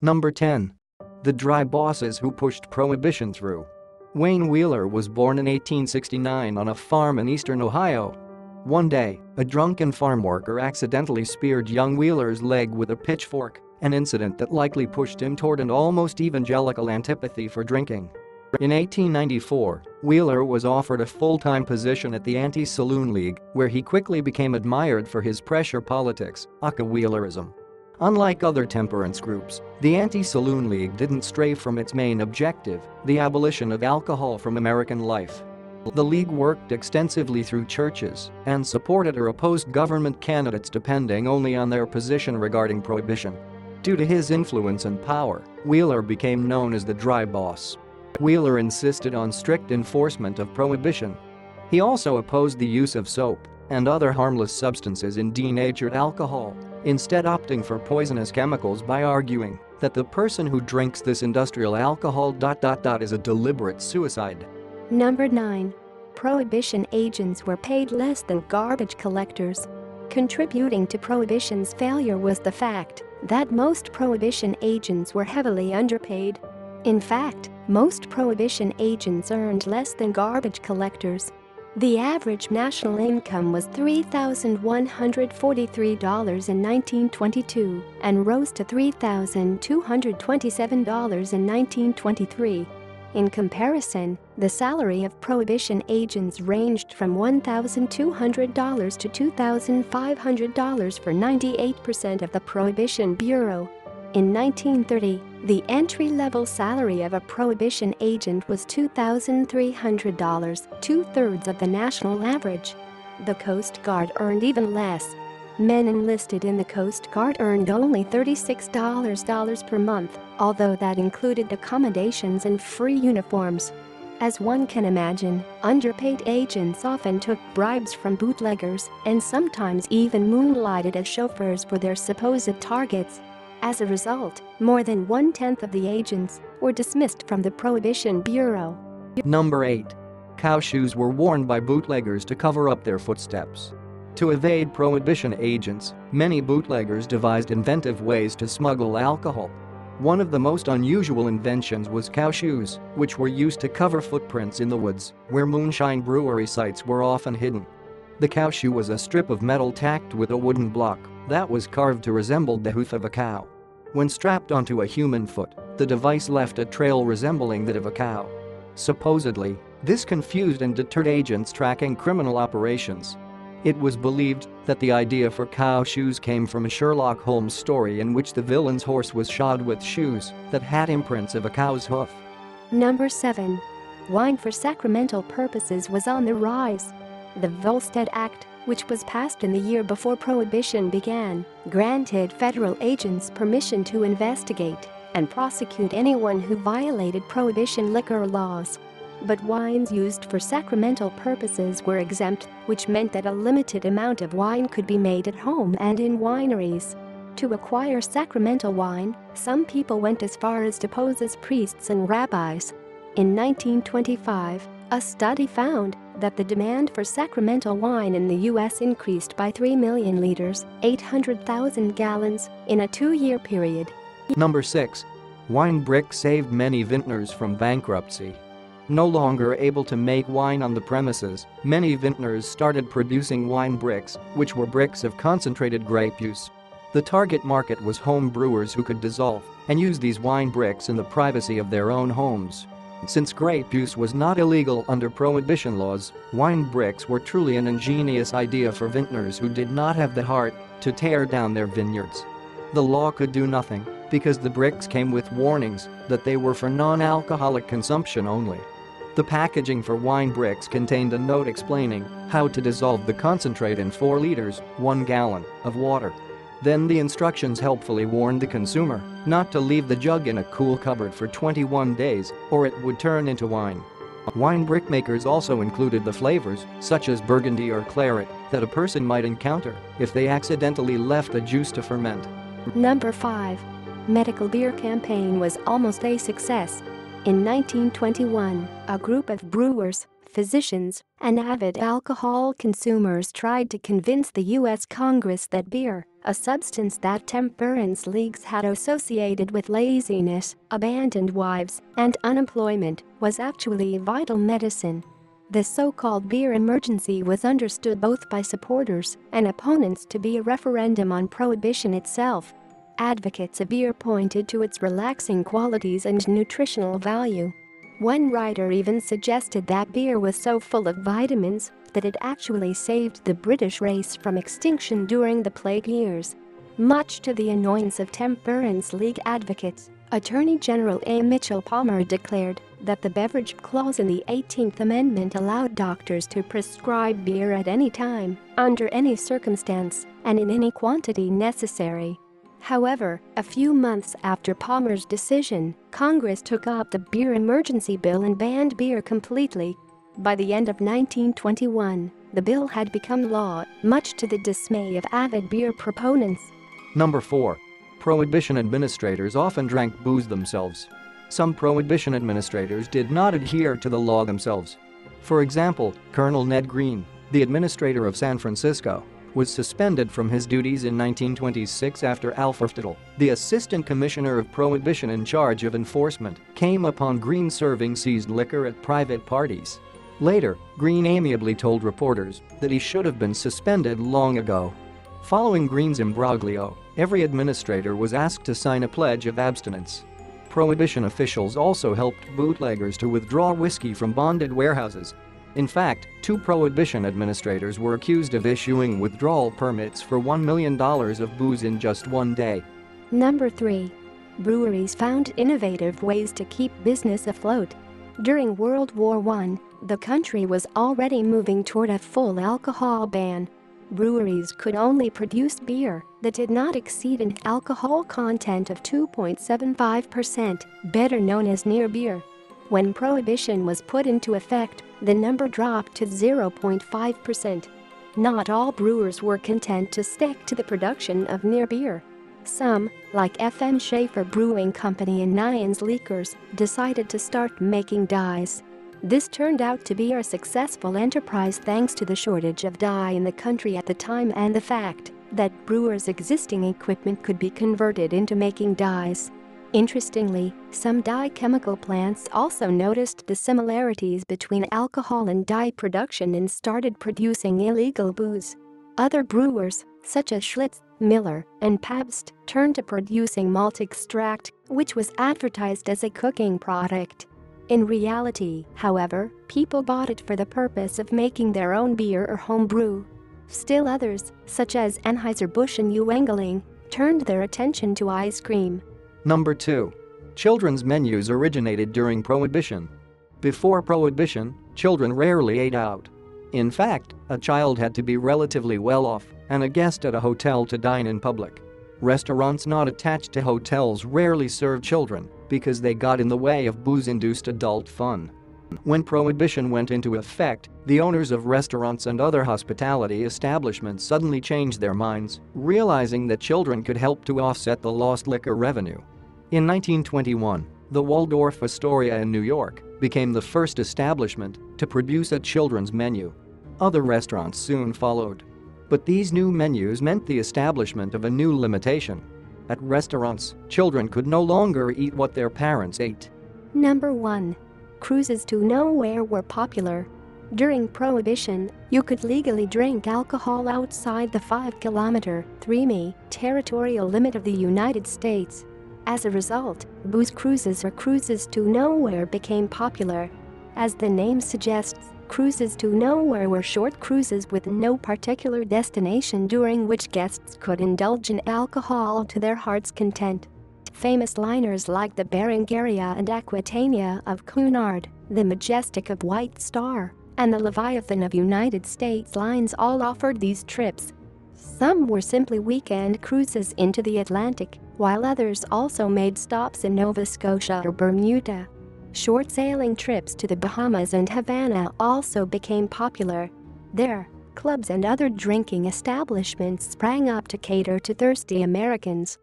Number 10. The dry bosses who pushed Prohibition through. Wayne Wheeler was born in 1869 on a farm in eastern Ohio. One day, a drunken farm worker accidentally speared young Wheeler's leg with a pitchfork, an incident that likely pushed him toward an almost evangelical antipathy for drinking. In 1894, Wheeler was offered a full-time position at the Anti-Saloon League, where he quickly became admired for his pressure politics, aka Wheelerism. Unlike other temperance groups, the Anti-Saloon League didn't stray from its main objective, the abolition of alcohol from American life. The League worked extensively through churches and supported or opposed government candidates depending only on their position regarding prohibition. Due to his influence and power, Wheeler became known as the Dry Boss. Wheeler insisted on strict enforcement of prohibition. He also opposed the use of soap and other harmless substances in denatured alcohol, instead opting for poisonous chemicals by arguing that the person who drinks this industrial alcohol is a deliberate suicide. Number 9. Prohibition agents were paid less than garbage collectors. Contributing to Prohibition's failure was the fact that most Prohibition agents were heavily underpaid. In fact, most Prohibition agents earned less than garbage collectors. The average national income was $3,143 in 1922 and rose to $3,227 in 1923. In comparison, the salary of Prohibition agents ranged from $1,200 to $2,500 for 98% of the Prohibition Bureau. In 1930, the entry-level salary of a Prohibition agent was $2,300, two-thirds of the national average. The Coast Guard earned even less. Men enlisted in the Coast Guard earned only $36 per month, although that included accommodations and free uniforms. As one can imagine, underpaid agents often took bribes from bootleggers and sometimes even moonlighted as chauffeurs for their supposed targets. As a result, more than 1/10 of the agents were dismissed from the Prohibition Bureau. Number 8. Cow shoes were worn by bootleggers to cover up their footsteps. To evade Prohibition agents, many bootleggers devised inventive ways to smuggle alcohol. One of the most unusual inventions was cow shoes, which were used to cover footprints in the woods, where moonshine brewery sites were often hidden. The cow shoe was a strip of metal tacked with a wooden block that was carved to resemble the hoof of a cow. When strapped onto a human foot, the device left a trail resembling that of a cow. Supposedly, this confused and deterred agents tracking criminal operations. It was believed that the idea for cow shoes came from a Sherlock Holmes story in which the villain's horse was shod with shoes that had imprints of a cow's hoof. Number 7. Wine for sacramental purposes was on the rise. The Volstead Act, which was passed in the year before Prohibition began, granted federal agents permission to investigate and prosecute anyone who violated Prohibition liquor laws. But wines used for sacramental purposes were exempt, which meant that a limited amount of wine could be made at home and in wineries. To acquire sacramental wine, some people went as far as to pose as priests and rabbis. In 1925, a study found that the demand for sacramental wine in the U.S. increased by 3 million liters, 800,000 gallons, in a 2-year period. Number 6. Wine brick saved many vintners from bankruptcy. No longer able to make wine on the premises, many vintners started producing wine bricks, which were bricks of concentrated grape juice. The target market was home brewers who could dissolve and use these wine bricks in the privacy of their own homes. Since grape juice was not illegal under Prohibition laws, wine bricks were truly an ingenious idea for vintners who did not have the heart to tear down their vineyards. The law could do nothing because the bricks came with warnings that they were for non-alcoholic consumption only. The packaging for wine bricks contained a note explaining how to dissolve the concentrate in 4 liters, 1 gallon, of water. Then the instructions helpfully warned the consumer not to leave the jug in a cool cupboard for 21 days or it would turn into wine. Wine brick makers also included the flavors, such as burgundy or claret, that a person might encounter if they accidentally left the juice to ferment. Number 5. Medical beer campaign was almost a success. In 1921, a group of brewers physicians, and avid alcohol consumers tried to convince the U.S. Congress that beer, a substance that temperance leagues had associated with laziness, abandoned wives, and unemployment, was actually vital medicine. The so-called beer emergency was understood both by supporters and opponents to be a referendum on prohibition itself. Advocates of beer pointed to its relaxing qualities and nutritional value. One writer even suggested that beer was so full of vitamins that it actually saved the British race from extinction during the plague years. Much to the annoyance of temperance league advocates, Attorney General A. Mitchell Palmer declared that the beverage clause in the 18th Amendment allowed doctors to prescribe beer at any time, under any circumstance, and in any quantity necessary. However, a few months after Palmer's decision, Congress took up the beer emergency bill and banned beer completely. By the end of 1921, the bill had become law, much to the dismay of avid beer proponents. Number 4. Prohibition administrators often drank booze themselves. Some prohibition administrators did not adhere to the law themselves. For example, Colonel Ned Greene, the administrator of San Francisco, was suspended from his duties in 1926 after Alfred, the assistant commissioner of prohibition in charge of enforcement, came upon Greene serving seized liquor at private parties. Later, Greene amiably told reporters that he should have been suspended long ago. Following Greene's imbroglio, every administrator was asked to sign a pledge of abstinence. Prohibition officials also helped bootleggers to withdraw whiskey from bonded warehouses. In fact, 2 prohibition administrators were accused of issuing withdrawal permits for $1 million of booze in just one day. Number 3. Breweries found innovative ways to keep business afloat. During World War I, the country was already moving toward a full alcohol ban. Breweries could only produce beer that did not exceed an alcohol content of 2.75%, better known as near beer. When prohibition was put into effect, the number dropped to 0.5%. Not all brewers were content to stick to the production of near beer. Some, like F.M. Schaefer Brewing Company and Nyan's Liquors, decided to start making dyes. This turned out to be a successful enterprise thanks to the shortage of dye in the country at the time and the fact that brewers' existing equipment could be converted into making dyes. Interestingly, some dye chemical plants also noticed the similarities between alcohol and dye production and started producing illegal booze. Other brewers, such as Schlitz, Miller, and Pabst, turned to producing malt extract, which was advertised as a cooking product. In reality, however, people bought it for the purpose of making their own beer or home brew. Still others, such as Anheuser-Busch and Yuengling, turned their attention to ice cream. Number 2. Children's menus originated during Prohibition. Before Prohibition, children rarely ate out. In fact, a child had to be relatively well-off and a guest at a hotel to dine in public. Restaurants not attached to hotels rarely served children because they got in the way of booze-induced adult fun. When Prohibition went into effect, the owners of restaurants and other hospitality establishments suddenly changed their minds, realizing that children could help to offset the lost liquor revenue. In 1921, the Waldorf Astoria in New York became the first establishment to produce a children's menu. Other restaurants soon followed. But these new menus meant the establishment of a new limitation. At restaurants, children could no longer eat what their parents ate. Number 1. Cruises to nowhere were popular. During Prohibition, you could legally drink alcohol outside the 5-kilometer (3 mi) territorial limit of the United States. As a result, booze cruises or cruises to nowhere became popular. As the name suggests, cruises to nowhere were short cruises with no particular destination during which guests could indulge in alcohol to their heart's content. Famous liners like the Berengaria and Aquitania of Cunard, the Majestic of White Star, and the Leviathan of United States Lines all offered these trips. Some were simply weekend cruises into the Atlantic, while others also made stops in Nova Scotia or Bermuda. Short sailing trips to the Bahamas and Havana also became popular. There, clubs and other drinking establishments sprang up to cater to thirsty Americans.